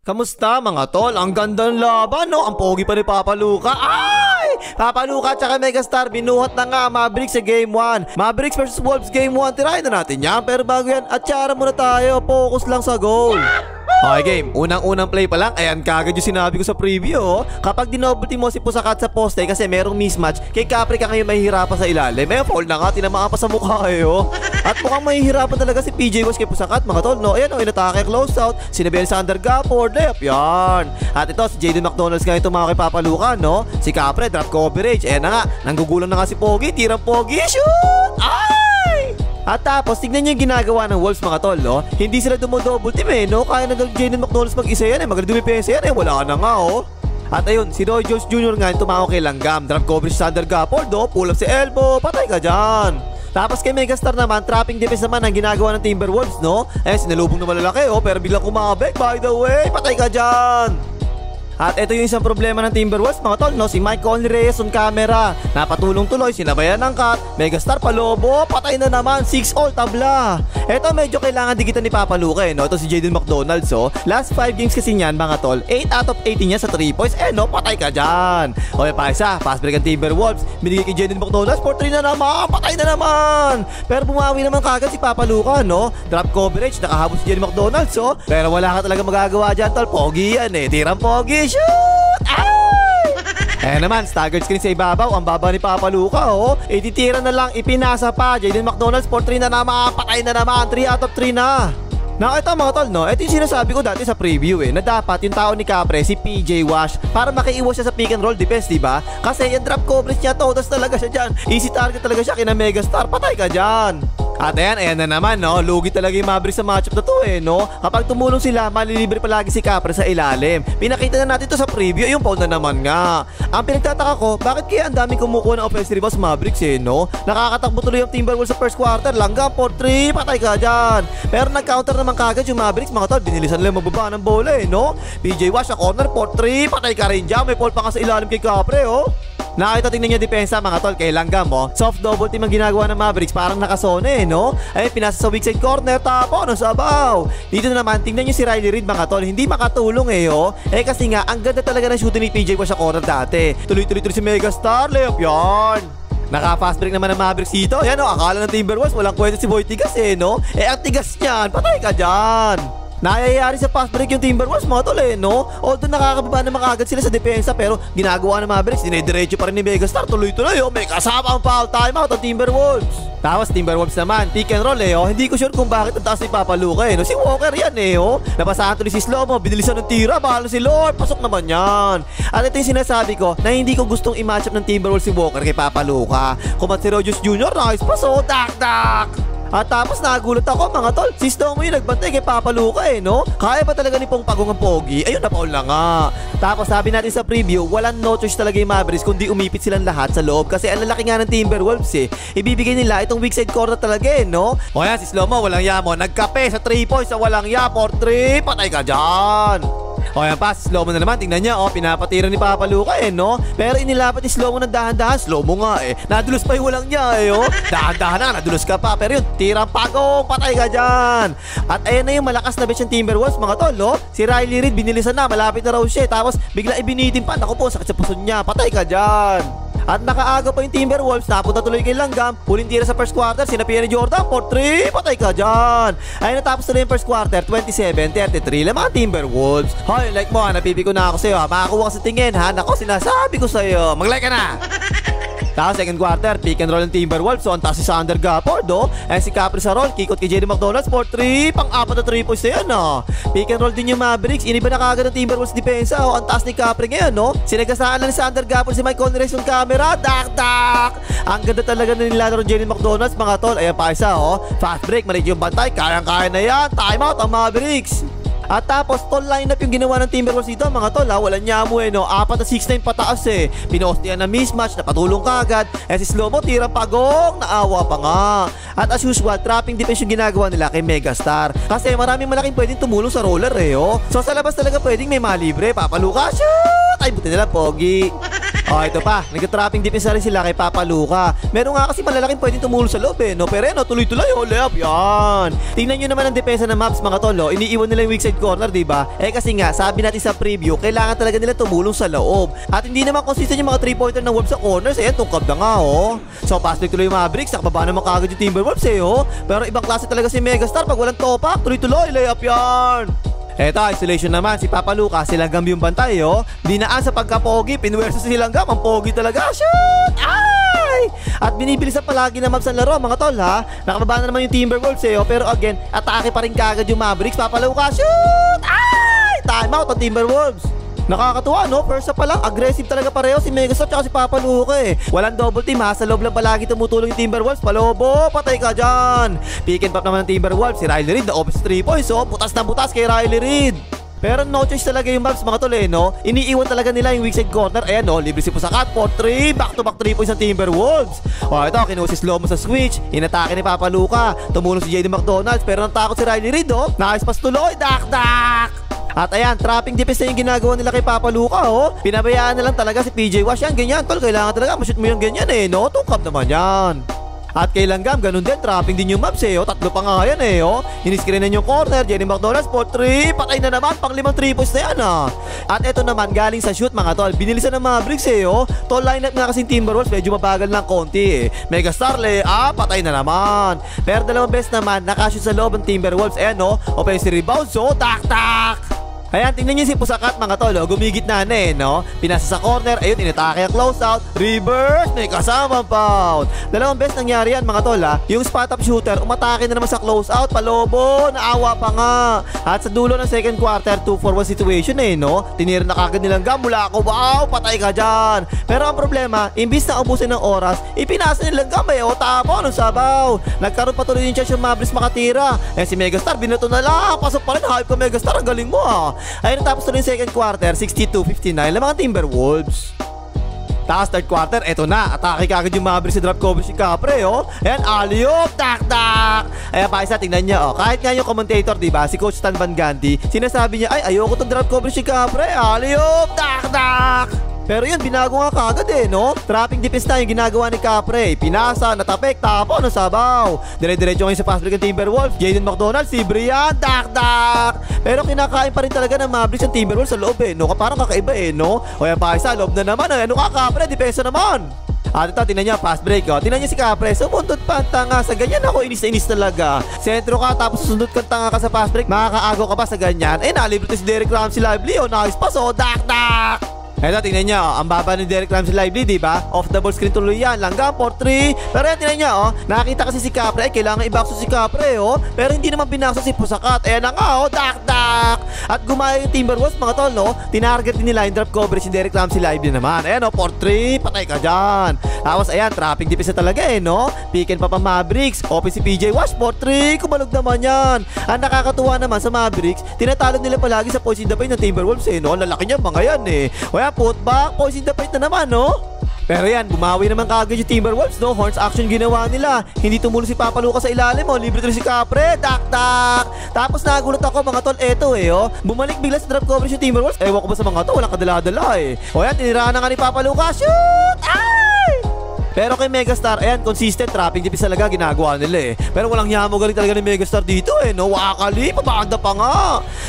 Kamusta mga tol? Ang ganda ng laban, no? Ang pogi pa ni Papa Luka. Ay! Papa Luka at Megastar binuhat na nga Mavericks sa Game 1. Mavericks versus Wolves Game 1. Tirahin na natin yan. Pero bago yan, atsara muna tayo. Focus lang sa goal. Okay game, unang-unang play pa lang. Ayan kagad yung sinabi ko sa preview, oh. Kapag dinoble team mo si Pusakat sa poste kasi merong mismatch, kay Capri ka ngayon mahihirapan sa ilalim. May foul na nga, tinamaan pa sa mukha oh. At mukhang mahihirapan talaga si PJ Wash kay Pusakat mga tol, no? Ayan oh, inatake close out. Sinabi sa Alexander Gafford, layup yan. At ito si Jaden McDonald's ngayon tumama kay Papa Luka, no? Si Capri drop coverage. Ayan na nga, nanggugulang na nga si Pogi. Tirang Pogi, shoot! Ay! At tapos, tignan nyo yung ginagawa ng Wolves mga tol, no? Hindi sila dumodouble team eh, no? Kaya na Jaden McDonald's mag-isa yan eh. Magaling dumipesa yan eh. Wala ka na nga, oh. At ayun, si Roy Jones Jr. nga yung tumako kay Langgam. Drop coverage sa Alexander Gafford, oh. Pull up si elbow. Patay ka dyan. Tapos kay Megastar naman, trapping defense naman ang ginagawa ng Timberwolves, no? Eh, sinalubong na malalaki, oh. Pero biglang kumabek, by the way. Patay ka dyan. At ito yung isang problema ng Timberwolves mga tol, no? Si Mike Conley Reyes on camera. Napatulong tuloy, sinabayan ng cut. Megastar palobo, patay na naman. 6-all tabla. Ito medyo kailangan dikitan ni Papa Luka no? Ito si Jaden McDonald's oh. Last 5 games kasi niyan mga tol, 8 out of 18 niya sa 3 points. No, patay ka dyan. Okay pa isa, fast break ang Timberwolves. Binigay kay Jaden McDonald's for 3 na naman. Patay na naman. Pero bumawi naman kagad si Papa Luka, no? Drop coverage, nakahabol si Jaden McDonald's oh. Pero wala ka talaga magagawa dyan tol. Pogi yan eh. Tirang Pogi. Shoot! Ay! Eh naman, staggered screen sa ibabaw. Ang baba ni Papa Luka, oh. Ititira na lang, ipinasa pa. Jaden McDonald's for 3 na naman. Patay na naman. 3 out of 3 na. Nakita mga tol, no? Ito yung sinasabi ko dati sa preview na dapat yung tao ni Capre, si PJ Wash, para makiiwas siya sa pick and roll defense, diba? Kasi yung drop coverage niya, todas talaga siya dyan. Easy target talaga siya kina Megastar. Patay ka dyan. At ayan na naman, no? Lugi talaga yung Mavericks sa matchup na to, no? Kapag tumulong sila, malilibre palagi si Capre sa ilalim. Pinakita na natin to sa preview, yung foul na naman nga. Ang pinagtataka ko, bakit kaya ang daming kumukuha ng offensive rebounds Mavericks, no? Nakakatakbo tuloy yung Timberwolves sa first quarter. Langgam for 3, patay ka dyan. Pero nag-counter naman kagad yung Mavericks, mga tol. Binilisan nila mababa ng bola, no? PJ Wash sa corner for 3, patay ka rin dyan. May foul pa nga sa ilalim kay Capre, oh. Nakita tingnan niya depensa mga tol kay Langgam, oh. Soft double team ang ginagawa ng Mavericks, parang nakasone, no? Ay pinasa sa weak side corner, tapo no sabaw. Dito naman tingnan niyo si Riley Reid mga tol, hindi makatulong oh. Eh kasi nga ang ganda talaga ng shooting ni PJ Wash sa corner dati. Tuloy-tuloy si Megastar, layup yan. Naka-fast break naman ng Mavericks dito. Yan akala ng Timberwolves walang kwenta si Boy Tigas no? Eh ang tigas niyan, patay ka dyan. Nayayari sa fast break yung Timberwolves mga tol no? Although nakakababa naman agad sila sa depensa, pero ginagawa ng Mavericks, dinediretso pa rin ni Megastar. Tuloy-tuloy may kasama ang foul timeout ng Timberwolves. Tapos Timberwolves naman, pick and roll Hindi ko sure kung bakit ang taas ni Papa Luka no? Si Walker yan Napasahan tuloy si Slomo, binilisan ng tira, bahala si Lord, pasok naman yan. At ito yung sinasabi ko na hindi ko gustong i-matchup ng Timberwolves si Walker kay Papa Luka. Kumat si Rogers Jr., nice paso, dak-dak. At tapos nagulat ako mga tol, si Slomo yung nagbantay kay Papa Luka no? Kaya ba talaga ni Pong Pagong ang Pogi? Ayun, napaul na nga. Tapos sabi natin sa preview, walang no choice talaga yung Mavericks kundi umipit silang lahat sa loob. Kasi ang lalaki nga ng Timberwolves ibibigay nila itong weak side corner talaga no? O yan, si Slomo walang yamo, nagkape sa 3 points sa walang ya for 3, patay ka dyan. O yan pa, si Slomo na naman, tingnan niya pinapatira ni Papa Luka no? Pero inilapat ni Slomo ng dahan-dahan. Slomo nga nadulos pa yung walang niya Dahan-dahan na, nadulos ka pa. Pero yun, tirang Pagong, patay ka dyan. At ayan na yung malakas na bench ng Timberwolves mga tol Si Riley Reid binilisan na, malapit na raw siya. Tapos bigla ibinitin pa, naku po, sakit sa puso niya, patay ka dyan. At nakaaga pa yung Timberwolves, napunta tuloy kay Langgam, huling tira sa first quarter, sinapian ni Jordan for 3, patay ka dyan. Ayun, natapos na yung first quarter, 27-33 lang mga Timberwolves. Hoy, like mo napipi ko na ako sa'yo makakuha ka sa tingin nako, sinasabi ko sa'yo, mag-like ka na. Tapos second quarter, pick and roll ng Timberwolves. So ang taas si Alexander Gafford And si Capri sa roll, kikot kay Jaden McDonald's for 3, pang-apat na 3 points na yan Pick and roll din yung Mavericks. Iniba na kagad ng Timberwolves depensa Ang taas ni Capri ngayon Sinagasaan lang ni Alexander Gafford si Mike Conley on camera. Dak-dak. Ang ganda talaga na nilalaro Jaden McDonald's mga tol. Ayan pa isa fast break, marig yung bantay, kayang-kaya na yan. Timeout ang Mavericks. At tapos tall lineup yung ginawa ng Timberwolves dito mga tol Walang nyamo 4 na 6'9 pataas Pinostian na mismatch, napatulong kagad. Si Slomo, tira Pagong, naawa pa nga. At as usual, trapping defense yung ginagawa nila kay Megastar. Kasi maraming malaking pwedeng tumulong sa roller So sa labas talaga pwedeng may malibre. Papa Luka, shoot! Ay buti nila Pogi. Oh, ito pa, nag-trapping defense na rin sila kay Papa Luca. Meron nga kasi malalaking pwedeng tumulong sa loob no? Pero tuloy-tuloy, layup, yan. Tingnan nyo naman ang depensa ng Mavs mga tol, iniiwan nila yung weak side corner, diba? Kasi nga, sabi natin sa preview, kailangan talaga nila tumulong sa loob. At hindi naman consistent yung mga 3-pointer ng Wolves sa corners, tungkab na nga, So, pass break tuloy yung Mavericks, nakababa naman kagad yung Timberwolves, Pero ibang klase talaga si Megastar, pag walang topak, tuloy-tuloy, layup yan. Eto, isolation naman, si Papa Luca, si Langgam yung bantay, Dinaan sa pagkapogi, pinwersa si Langgam, ang pogi talaga, shoot! Ay! At binibilisan palagi na Mavs ang laro, mga tol, ha? Nakababa na naman yung Timberwolves, Pero again, atake pa rin kagad yung Mavericks, Papa Luca, shoot! Ay! Time out ang Timberwolves. Nakakatuwa, no? First up pa lang, aggressive talaga pareho si Megastar at si Papa Luca, Walang double team, ha? Sa loob lang palagi tumutulong yung Timberwolves. Palobo, patay ka dyan. Pick and pop naman ng Timberwolves. Si Riley Reid, the offensive 3 points, Butas na butas kay Riley Reid. Pero no choice talaga yung Mavs, mga tol, no? Iniiwan talaga nila yung weak side corner. Ayan, libre si Pusakat for 3. Back-to-back 3 points ng Timberwolves. Ito, kinuha slow mo sa switch. Inatake ni Papa Luca. Tumulong si JD McDonald's. Pero natakot si Riley Reid, Nice pass tuloy. Dak-dak! At ayan, trapping defense na yung ginagawa nila kay Papa Luca, Pinabayaan na lang talaga si PJ Wash. Yan, ganyan, tol. Kailangan talaga ma-shoot mo yung ganyan, no? Tungkap naman yan. At kay Langgam, ganun din, trapping din yung Mavs, Tatlo pa nga yan, Iniskrinan yung corner, Jenny McDonald's for 3. Patay na naman, pang 5 3 points na yan, At eto naman, galing sa shoot, mga tol. Binilisan ng Mavericks, Tol lineup nga kasing Timberwolves, medyo mabagal lang konti, Megastar, patay na naman. Pero dalawang best naman, nakashoot sa loob ng Timberwolves. Ayan, offensive rebound, tak-tak. Ayan, tingnan nyo si Pusakat, mga tol, gumigit na no? Pinasa sa corner, ayun, inatake ang close out, reverse, may kasamang foul. Dalawang best nangyari yan, mga tol, Yung spot up shooter, umatake na naman sa close out, palobo, naawa pa nga. At sa dulo ng second quarter, 2-for-1 situation, no? Tinira na kagad nilang gam, mula ako, wow, patay ka dyan. Pero ang problema, imbis na ubusin ng oras, ipinasa nilang gam, tapo, ng sabaw. Nagkaroon pa tuloy yung chance yung Mavericks makatira. Si Megastar, binato na lang, pasok pa rin, hype ka Megastar, ang galing mo, Ayun, tapos tuloy yung second quarter, 62-59 lang mga Timberwolves. Tapos third quarter, eto na, atake kagad yung Mavericks sa drop coverage si Capre, Ayan, alley-oop, tak-tak. Ayan, pa isa, tingnan niya, Kahit nga yung commentator, diba, si Coach Stan Van Gundy, sinasabi niya, ay, ayoko tong drop coverage si Capre, alley-oop, tak-tak. Pero yun, binago nga kagad, no? Trapping defense na yung ginagawa ni Capre. Pinasa, natapik, tapo, nasabaw. Dire-diretso ngayon sa fast break ng Timberwolves. Jaden McDonald, si Brian, dak-dak. Pero kinakain pa rin talaga ng Mavericks ang Timberwolves sa loob, no? Parang kakaiba, no? O yan pa isa, loob na naman. Ano ka, Capre? Depensa naman. At ito, tingnan niya, fast break, Tingnan niya si Capre, sumundot pa ang tanga. Sa ganyan ako, inis na inis talaga. Sentro ka, tapos susundot kang tanga ka sa fast break. Makakaagaw ka pa sa ganyan. Nalibre si Derek Ramsey Lively, nice pass, dak-dak. Eto, tingnan niya, ang baba ni Derek Ramsey Lively, diba? Off the ball screen tuloy yan. Langgam for 3. Pero yan, tingnan niya, nakita kasi si Capre, kailangan i-backso si Capre, Pero hindi naman binakso si Pusakat. Ayan na nga, dak-dak. At gumaya yung Timberwolves, mga tol, Tinarget din nila yung drop coverage ni Derek Ramsey Lively naman. Ayan, for 3. Patay ka dyan. Tapos, ayan, trapping defense na talaga, no? Pick and pop ang Mavericks. Open si PJ Wash for 3. Kumalog naman yan. Ang nakakatuwa naman sa Mavericks, tinatalo nila palagi sa points in the paint ng Timberwolves, no? Lalaki niya, mga yan, Kaya, putback, points in the paint na naman, Pero yan, bumawi naman kagad yung Timberwolves, Horns action ginawa nila. Hindi tumulong si Papa Luca sa ilalim, Libre tuloy si Capre, dak-dak. Tapos nagulat ako, mga tol, eto, Bumalik bigla sa drop coverage yung Timberwolves. Ewan ko ba sa mga to, walang kadala-dala, O yan, tinirahan na nga ni Papa Luca, shoot! Ay! Pero kay Megastar, ayan, consistent trapping defense talaga ginagawa nila, Pero walang yamo galing talaga ni Megastar dito, no? Wakali, pabanda pa nga.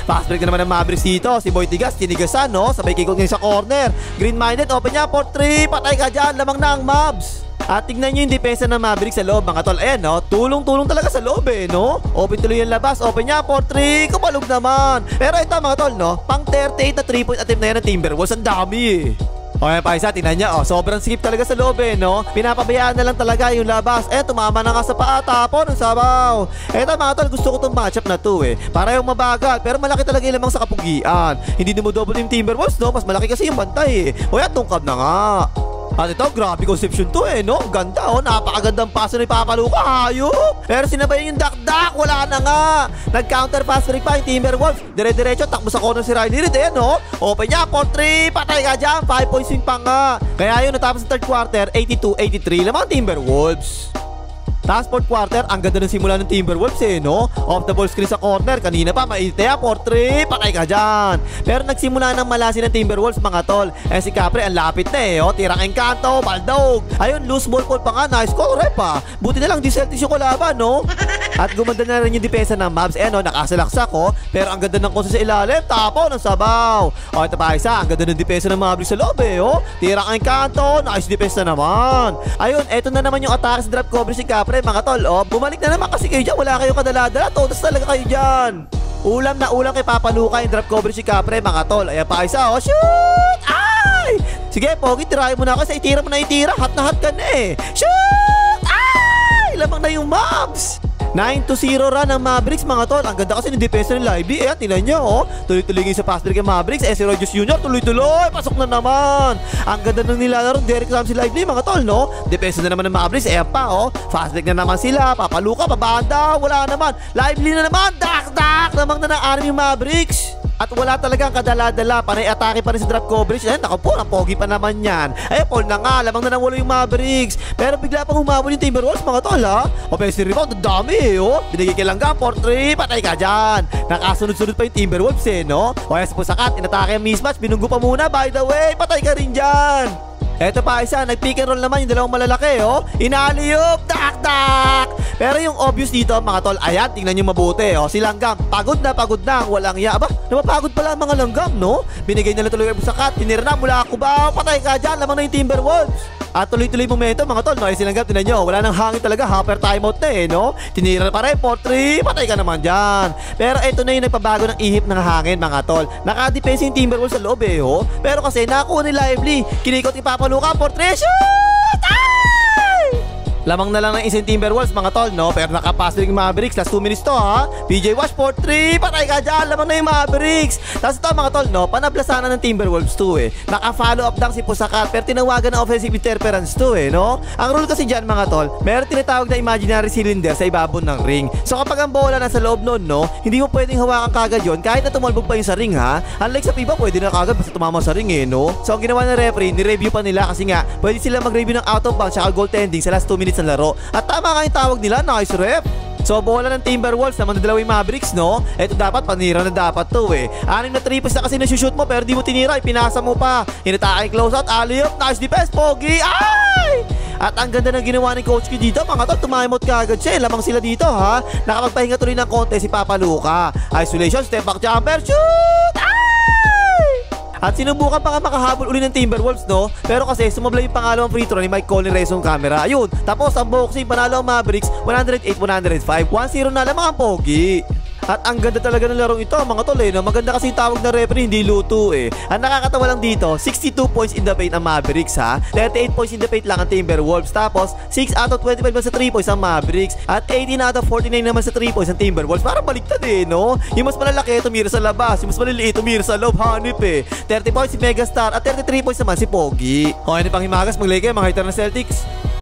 Fast break na naman ng Mavericks dito. Si Boy Tigas, tinigasan, Sabay kikot ngayon sa corner. Green-minded, open niya for 3. Patay ka dyan, lamang na ang Mavs. At tignan nyo yung depensa ng Mavericks sa loob, mga tol. Ayan, tulong-tulong talaga sa loob, no? Open tuloy yung labas, open niya for 3. Kumalog naman. Pero ito, mga tol, pang 38 na 3-point attempt na yan ng Timberwolves. Ang dami, O yan pa isa, tingnan niya, sobrang skip talaga sa loob, no? Pinapabayaan na lang talaga yung labas. Tumama na nga sa paa, tapo ng sabaw. Eto, mga tol, gusto ko tong matchup na to, Para yung mabagal, pero malaki talaga yung lamang sa kapugian. Hindi dumudouble yung Timberwolves, no? Mas malaki kasi yung bantay, O yan, tungkab na nga. At ito, grabe conception to, no? Ganda, napakagandang paso ni Papa Luca, hayop. Pero sinabayan yung dak-dak, wala na nga. Nag-counter pass break pa yung Timberwolves. Dire-diretso, takbo sa corner si Riley Reid, Open niya, for 3, patay ka dyan, 5 point swing pa nga. Kaya yun, natapos sa third quarter, 82-83 lamang Timberwolves. Tapos fourth quarter, ang ganda ng simula ng Timberwolves no? Off the ball screen sa corner, kanina pa maitea, 4-3, patay ka dyan. Pero nagsimula ng malasin ng Timberwolves mga tol. Si Capri ang lapit na tirang engkanto, baldog. Ayun, loose ball call pa nga, nice call rep Buti na lang di Celtics yung kalaban no? At gumanda na rin yung depensa ng Mavs nakasalaksak pero ang ganda ng kosa sa ilalim, tapo ng sabaw. Ito pa isa, ang ganda ng depensa ng Mavericks sa loob tirang engkanto, nice defense na naman. Ayun, eto na naman yung atake sa drop coverage si Capri mga tol. Bumalik na naman kasi kayo dyan, wala kayo kadala-dala, todos talaga kayo dyan. Ulam na ulam kay Papa Luka yung drop coverage si Capri mga tol. Ayan pa isa, shoot! Ay! Sige, Pogi, tirahin mo na kasi itira mo na itira, hat na hat ka na shoot! Ay! Lamang na yung Mavs. 9-0 run ng Mavericks mga tol. Ang ganda kasi ng depensa ng Lively. Tingnan nyo tuloy-tuloy sa fast break ng Mavericks. Si Rogers Jr. tuloy-tuloy, pasok na naman. Ang ganda ng nilalaro Derek Ramsey Lively mga tol no. Depensa na naman ng Mavericks. Fast break na naman sila. Papa Luka, pabanda, wala naman. Lively na naman, dak lamang na ng army Mavericks. At wala talagang kadala-dala, panay atake pa rin sa drop coverage. Naku po, ang pogi pa naman yan. Paul na nga, lamang na nawalo yung Mavericks. Pero bigla pang humabol yung Timberwolves mga tol Offensive rebound, ang dami binigay kay Langgam, 4-3, patay ka dyan. Nakasunod-sunod pa yung Timberwolves no. Sa Pusakat, inatake ang mismatch, binunggo pa muna, by the way, patay ka rin dyan. Eto pa isa, nag-pick and roll naman yung dalawang malalaki Inaaliyop, tak. Pero yung obvious dito mga tol, ayan, tingnan nyo mabuti si Langgam, pagod na, walang iya. Napapagod pala ang mga Langgam no. Binigay nila tuloy ang Pusakat, tinira na mula Kubaw, patay ka dyan, lamang na yung Timberwolves. At tuloy-tuloy momento mga tol si Langgam, tingnan nyo, wala nang hangin talaga, hopper timeout na no. Tinira pa rin, 4-3, patay ka naman dyan. Pero eto na yung nagpabago ng ihip ng hangin mga tol. Naka-defense yung Timberwolves sa loob pero kasi nakuha ni Lively, kinikot ni Papa Luka, 4-3, shoot! Lamang na lang ng isang Timberwolves mga tol no. Pero nakapass rin yung Mavericks. Last 2 minutes to PJ Wash 4-3. Patay ka dyan. Lamang na yung Mavericks. Tapos ito mga tol no, panablasanan ng Timberwolves to Naka-follow up lang si Pusakat. Pero tinawagan ng offensive interference to no. Ang rule kasi dyan mga tol, meron tinatawag na imaginary cylinder sa ibabon ng ring. So kapag ang bola nasa loob nun no, hindi mo pwedeng hawakan kagad yun kahit na tumalbog pa yung sa ring Unlike sa FIBA, pwede na kagad basta tumama sa ring no. So ang ginawa ng referee, ni-review pa nila kasi nga pwede sila mag-review ng out of bounds at goaltending sa last 2 minutes ng laro. At tama nga yung tawag nila, nice ref. So bola ng Timberwolves naman na dalawang Mavericks no. Ito dapat panira na dapat to 6 na 3 points na kasi nasushoot mo pero di mo tinira, pinasa mo pa. Inatake close out, alley-oop, nice defense, Pogi. Ay! At ang ganda ng ginawa ni Coach Q dito mga tol, tumimot ka agad siya. Lamang sila dito Nakapagpahinga tuloy ng konti si Papa Luka. Isolation, step back jumper, shoot! At sinubukan pa nga makahabol uli ng Timberwolves no. Pero kasi sumabla yung pangalawang free throw ni Mike Conley Rezong camera. Ayun, tapos ang boxing panalo ang Mavericks 108-105. 1-0 na lamang ang Pogi. At ang ganda talaga ng larong ito mga tol no? Maganda kasi tawag na referee, hindi luto Ang nakakatawa lang dito, 62 points in the paint ang Mavericks 38 points in the paint lang ang Timberwolves. Tapos 6 out of 25 naman sa 3 points ang Mavericks. At 18 out of 49 naman sa 3 points ang Timberwolves. Parang baliktad no. Yung mas malalaki tumira sa labas, yung mas maliliit tumira sa loob, hanip 30 points si Megastar at 33 points naman si Pogi. Okay na pang himagas, mag-like kayo mga hater ng Celtics.